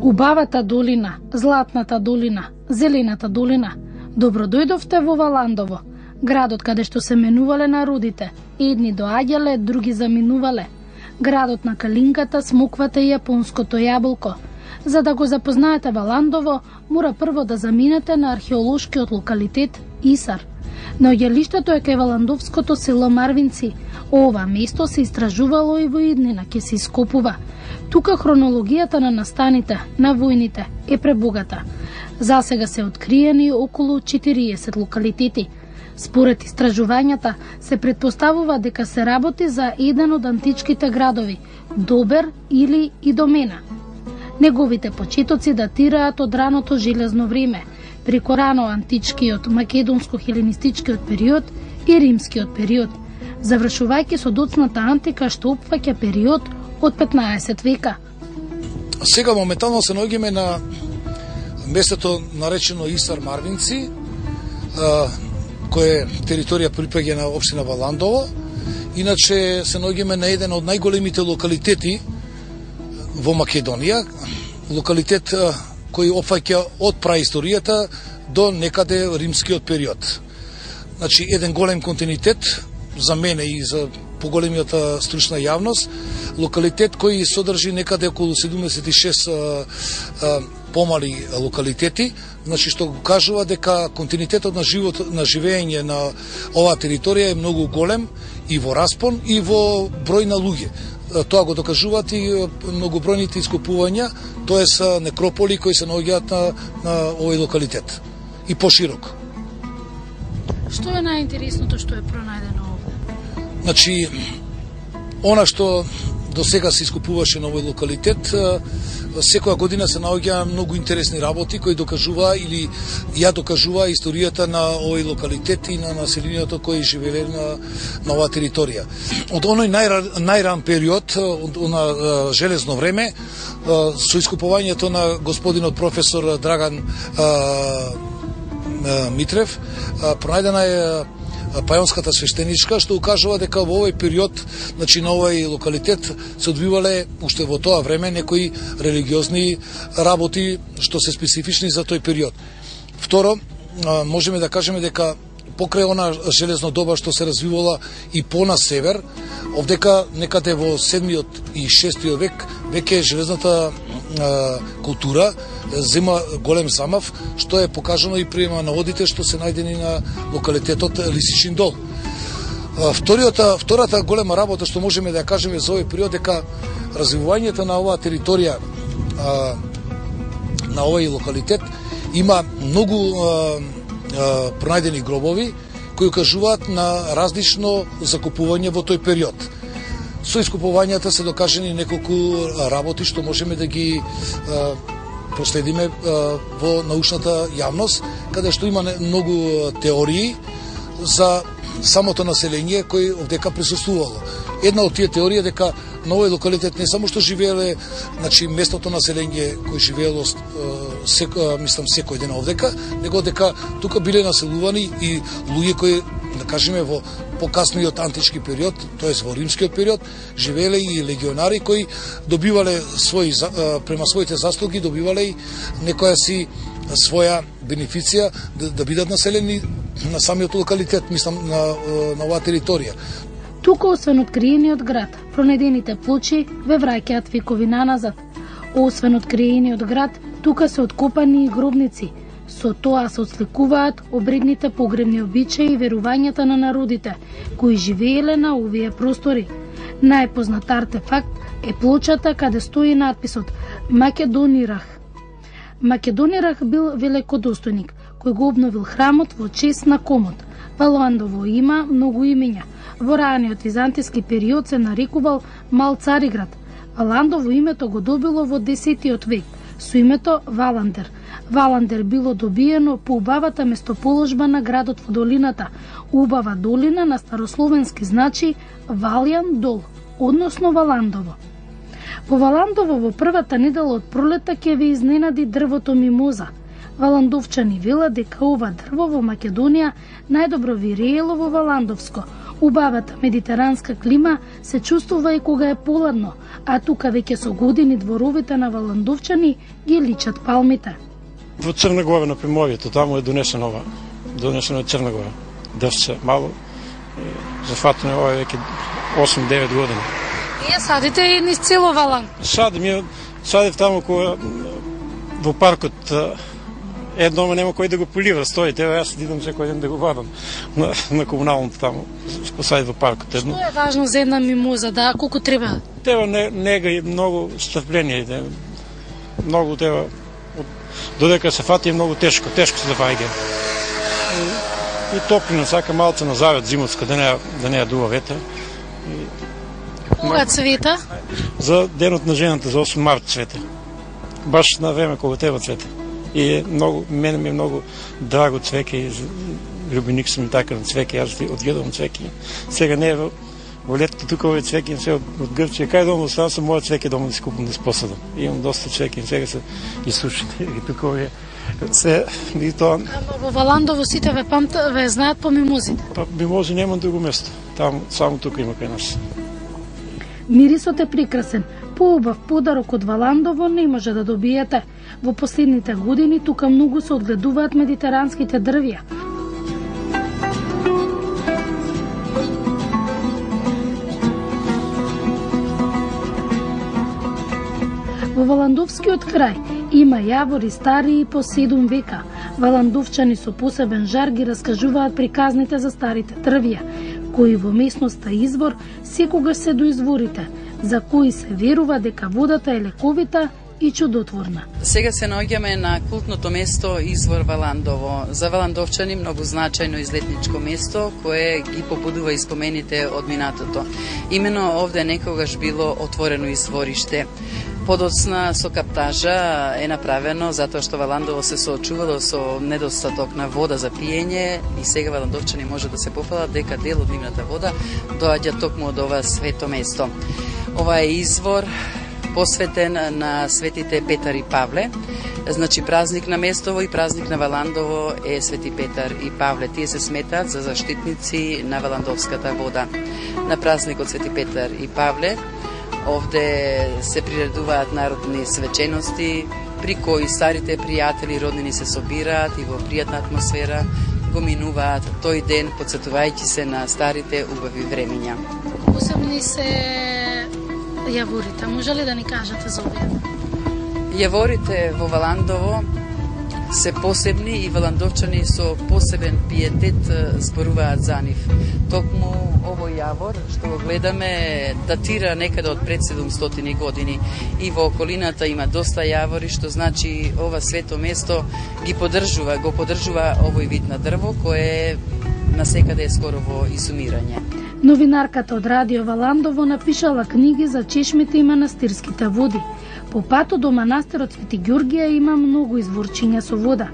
Убавата долина, златната долина, зелената долина. Добро дојдовте во Валандово, градот каде што се менувале народите. Едни доаѓале, други заминувале. Градот на калинката, смоквата и јапонското јаболко. За да го запознаете Валандово, мора прво да заминете на археолошкиот локалитет Исар. Наоѓалиштето е кај валандовското село Марвинци. Ова место се истражувало и во иднина ќе се ископува. Тука хронологијата на настаните, на војните, е пребогата. Засега се откриени околу 40 локалитети. Според истражувањата, се предпоставува дека се работи за еден од античките градови, Добер или Идомена. Неговите почетоци датираат од раното железно време, преку рано античкиот, македонско-хеленистичкиот период и римскиот период, завршувајќи со доцната антика што опфаќа период од 15 века. Сега моментално се наоѓаме на местото наречено Исар Марвинци, кој е територија припаѓа на општина Валандово. Иначе се наоѓаме на еден од најголемите локалитети во Македонија, локалитет кој опфаќа од праисторијата до некаде римскиот период. Значи, еден голем континуитет, за мене и за поголемијата стручна јавност, локалитет кој содржи некаде околу 76 помали локалитети, значи што го кажува дека континуитетот на живот, на живење на оваа територија е многу голем и во распон и во број на луѓе. Тоа го докажуваат и многобројните ископувања, тоест некрополи кои се наоѓаат на овој локалитет и пошироко. Што е најинтересното што е пронајдено овде? Значи, она што до сега се искупуваше на овој локалитет, секоја година се наоѓа многу интересни работи кои докажува или ја докажува историјата на овој локалитет и на населението кои живееле на оваа територија. Од оној најран период, на железно време, со искупувањето на господинот професор Драган Митрев, пронајдена е пајонската свештеничка, што укажува дека во овој период, значи на овој локалитет, се одвивале уште во тоа време некои религиозни работи што се специфични за тој период. Второ, можеме да кажеме дека покрај она железно доба што се развивала и на север, овдека некаде во 7 и 6 век веќе железната култура зема голем замав, што е покажано и према наводите што се најдени на локалитетот Лисичин дол. Втората голема работа што можеме да ја кажеме за овој период дека развивањето на оваа територија, на овој локалитет, има многу пронајдени гробови кои укажуваат на различно закупување во тој период. Со искупувањата се докажени неколку работи што можеме да ги проследиме во научната јавност, каде што има многу теории за самото население кој овдека присуствувало. Една од тие теории е дека на овој локалитет не само што живееле, значи местното население кој живеело секој ден овдека, него дека тука биле населувани и луѓе кои, да кажеме, во покасниот антички период, тоест во римскиот период, живееле и легионари кои добивале према своите заслуги, добивале и некоја си своја бенефиција да бидат населени на самиот локалитет, мислам на оваа територија. Тука, освен откриениот град, пронајдените плочи ве враќаат вековина назад. Освен откриениот град, тука се откопани и гробници. Со тоа се отсликуваат обредните погребни обичаи и верувањата на народите кои живееле на овие простори. Најпознат артефакт е плочата каде стои надписот Македонирах. Македонирах бил великодостојник кој го обновил храмот во чест на Комот. Валандово има многу имења. Во раниот византиски период се нарекувал Мал Цариград. Валандово името го добило во 10 век со името Валандер. Валандер било добиено по убавата местоположба на градот во долината. Убава долина на старословенски значи Валјан дол, односно Валандово. Во Валандово во првата недела од пролета ќе ве изненади дрвото мимоза. Валандовчани велат дека ова дрво во Македонија најдобро виреело во Валандовско, Убавата медитеранска клима се чувствува и кога е поладно, а тука веќе со години дворовите на Валандовчани ги личат палмите. Во Црна Гора на Приморјето, таму е донесено Црна Гора. Дрвце мало, зафатено е ова веќе 8-9 години. Вие садите и низ цело Валан? Садив таму кога во паркот еднома нема кој да го полива, стои, тева јас идам секој ден да го вадам на комуналното таму, посадив во паркот. Што е важно за една мимоза, да, колку треба? Тева нега и многу стрпление, многу тева, додека се фати е многу тешко се зафаќа. И топлина, сака малце на завет зимовска, да не ја дува ветер. Кога цвета? За денот на жената, за 8 март цвете. Баш на време кога тева цвете. И мене ми е многу драго цвеќе и љубеник сум и така на цвеќе, јас одгледувам цвеќе. Сега не е во летото тука овие цвеќе се од Грција, кај дома оставам со моја цвеќе дома да си купам да се посадам. Имам доста цвеќе, сега се изсушите и тука овие се и тоа. Ама во Валандово сите ве знаат по мимозите? Па мимози нема друго место. Таму само тука има кај нас. Мирисот е прекрасен. Поубав подарок од Валандово не може да добиете. Во последните години тука многу се одгледуваат медитеранските дрвја. Во Валандовскиот крај има јавори стари и по 7 века. Валандовчани со посебен жар ги раскажуваат приказните за старите дрвја, кои во местноста Извор секогаш се до изворите, за кои се верува дека водата е лековита и чудотворна. Сега се наоѓаме на култното место Извор Валандово. За валандовчани многу значајно излетничко место кое ги побудува испомените од минатото. Имено овде некогаш било отворено извориште. Подоцна со каптажа е направено затоа што Валандово се соочувало со недостаток на вода за пиење и сега валандовчани може да се пофалат дека дел од нивната вода доаѓа токму од ова свето место. Ова е извор посветен на светите Петар и Павле. Значи празник на Место и празник на Валандово е Свети Петар и Павле. Тие се сметаат за заштитници на валандовската вода. На празникот Свети Петар и Павле овде се приредуваат народни свечености, при кои старите пријатели и роднини се собираат и во пријатна атмосфера го минуваат тој ден, подсетувајќи се на старите убави времења. Посебни се јаворите, може ли да ни кажете за овие? Јаворите во Валандово се посебни и валандовчани со посебен пиетет зборуваат за нив. Токму овој јавор што го гледаме датира некаде од пред 700 години и во околината има доста јавори, што значи ова свето место го поддржува овој вид на дрво кое насекаде е скоро во изумирање. Новинарката од Радио Валандово напишала книги за чешмите и манастирските води. По патот до манастирот Свети Ѓорѓија има многу изворчиња со вода.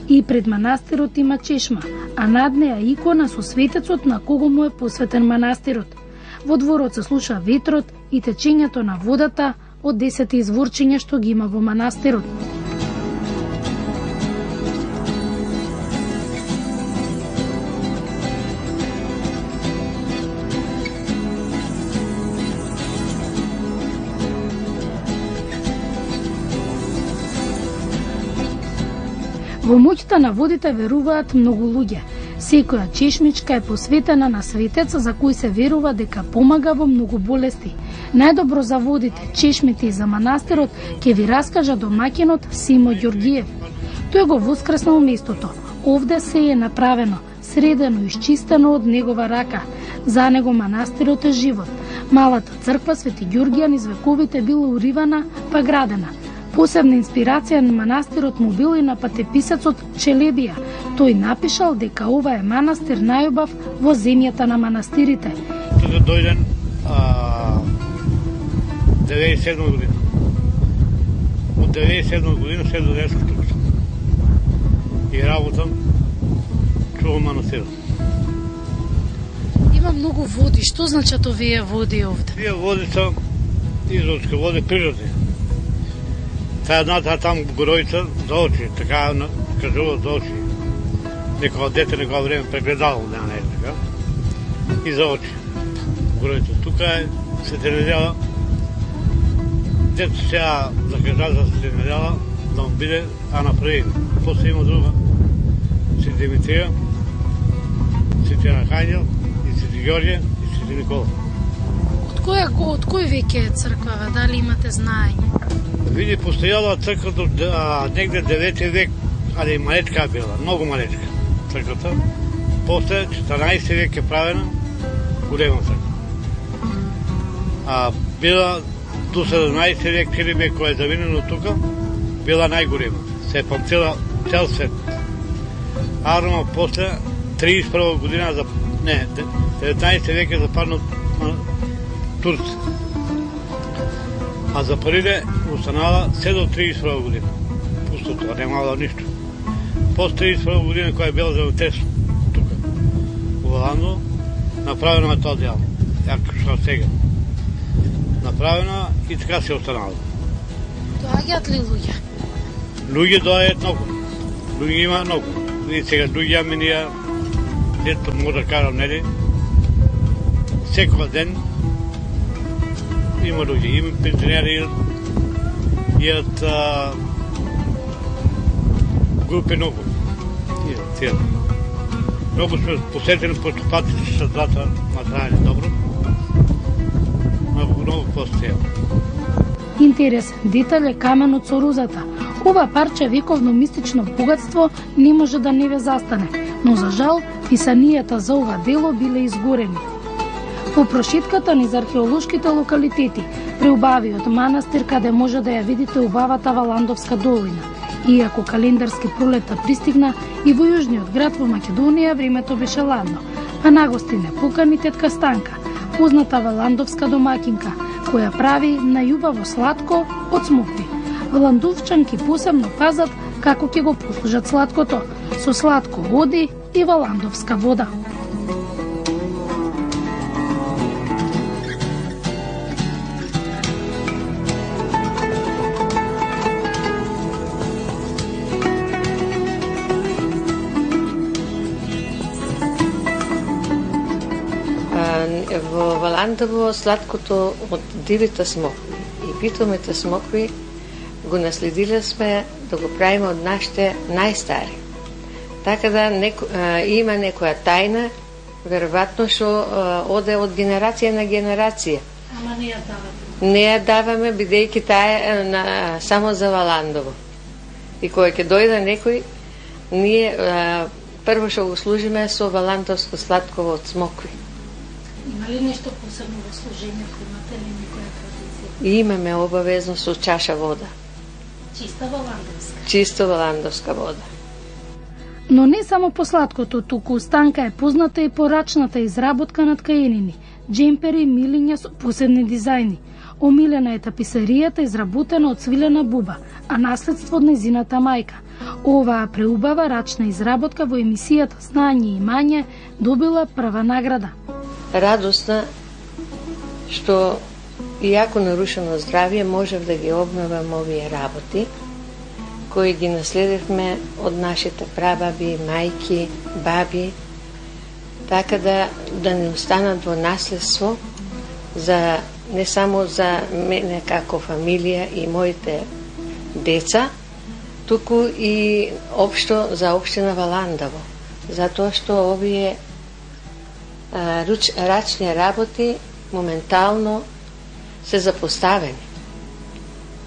И пред манастирот има чешма, а над неја икона со светецот на кого му е посветен манастирот. Во дворот се слуша ветрот и течењето на водата од 10 изворчиња што ги има во манастирот. Во моќта на водите веруваат многу луѓе. Секоја чешмичка е посветена на светец за кој се верува дека помага во многу болести. Најдобро за водите, чешмите и за манастирот ќе ви раскажа домаќинот Симо Ѓорѓиев. Тој го воскреснал местото. Овде се е направено, средено и изчистено од негова рака. За него манастирот е живот. Малата црква Свети Ѓорѓија низ вековите била уривана па градена. Посебна инспирација на манастирот му бил и на патеписецот Челебија. Тој напишал дека ова е манастир најубав во земјата на манастирите. Тука дојден 97 година. Од 97 година се до днес тука. И работам, чувам манастирот. Има многу води. Што значат овие води овде? Тие води се изворски води природни. Та едната там горојца за очи, така кажува за очи. Некоја дете некоја време прегледало, да не е така. и за очи. Горојто. Тука се неделя, дето сега закажа за се неделя, да му биде, а направи. После има друга, Свети Димитрија, Свети Архангел, и Свети Георгија, и Свети Никола. Од кој век е црквава, дали имате знаење? Види, постојала црквата негде 9 век, али малечка била, многу малечка црквата. После 14 век е правена голема црква. Била до 17 век, цели век која е завинено тука, била најголема. Се памтила цел свет. Арно после 31 година, 19 век е западнат Турци. А за првите останала се до 31 година. Пусто тоа, немало ништо. После 31 година, која е била земјотрес тука, во Валандово, направено е тоа дело. Јако што сега. Направено и така се останало. Доаѓаат ли луѓе? Луѓе доаѓаат многу. Луѓе има многу. И сега луѓе менија, дето може да кажам, нели, секој ден има луѓе, има пензионери, имат групи многу. Многу сме посетени, пошто патите са двата материјали добро. Многу постојано. Интересен детал е каменот со рузата. Ова парче вековно мистично богатство не може да не ве застане, но за жал писанијата за ова дело биле изгорени. По прошетката низ археолошките локалитети, преубавиот манастир каде може да ја видите убавата Валандовска долина. Иако календарски пролета пристигна и во јужниот град во Македонија времето беше ладно, а на гостине покани тетка Станка, позната валандовска домакинка, која прави најубаво сладко од смокви. Валандовчанки посебно пазат како ќе го послужат сладкото, со сладко води и валандовска вода. Во Валандово сладкото од дивите смокви и питомите смокви го наследиле сме да го правиме од нашите најстари. Така да има некоја тајна, веројатно што оде од генерација на генерација. Ама не ја давате? Не ја даваме, бидејќи таа е само за Валандово. И кога ќе дојде некој, ние прво што го служиме со валандовско сладково од смокви. Има ли нешто посебно во служењето? Имате ли некоја традиција? Имаме обавезно со чаша вода. Чиста валандовска? Чисто валандовска вода. Но не само по сладкото, туку Станка е позната и по рачната изработка на ткаенини, джемпери, милиња со посебни дизајни. Омилена е таписеријата изработена од свилена буба, а наследство од незината мајка. Оваа преубава рачна изработка во емисијата Знање и имање добила прва награда. Радосна што иако нарушено здравје можев да ги обновам овие работи кои ги наследивме од нашите прабаби, мајки, баби, така да не останат во наследство за не само за мене како фамилија и моите деца, туку и општо за општина Валандово, затоа што овие рачни работи моментално се запоставени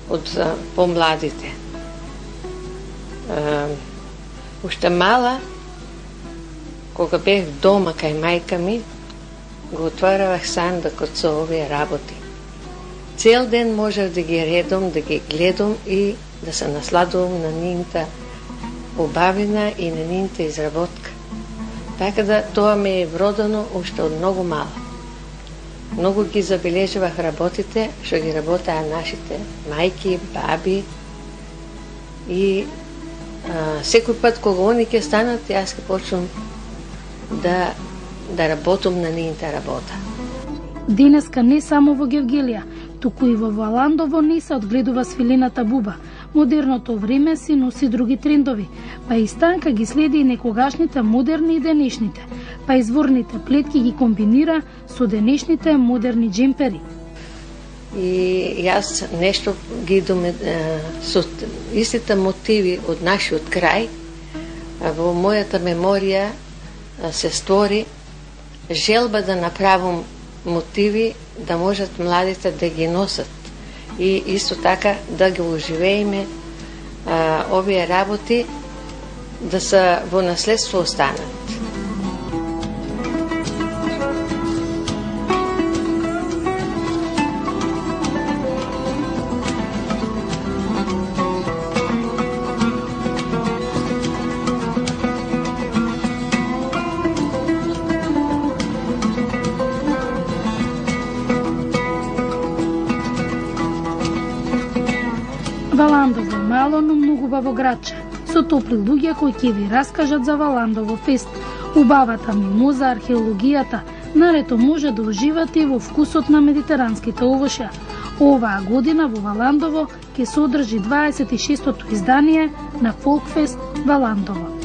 од помладите. Уште мала, кога бех дома кај мајка ми, го отваравах сандакот со овие работи. Цел ден можев да ги редам, да ги гледам и да се насладувам на нивната убавина и на нивната изработка. Така да тоа ме е вродено уште од многу мала. Многу ги забележувах работите што ги работаа нашите мајки, баби и секој пат кога они ќе станат, јас ќе почнам да работам на нивната работа. Денеска не само во Гевгелија, туку и во Валандово не се одгледува свилената буба. Модерното време си носи други трендови, па и Станка ги следи и некогашните модерни и денешните, па па изворните плетки ги комбинира со денешните модерни джемпери. И јас нешто ги со истите мотиви од нашиот крај, во мојата меморија се створи желба да направам мотиви да можат младите да ги носат и исто така да ги оживееме овие работи да се во наследство останат. Валандово е мало, но многу убаво градче, со топли луѓе кои ќе ви раскажат за Валандово фест, убавата мимоза, археологијата, нарето може да уживате во вкусот на медитеранските овошја. Оваа година во Валандово ќе се одржи 26-тото издание на Фолкфест Валандово.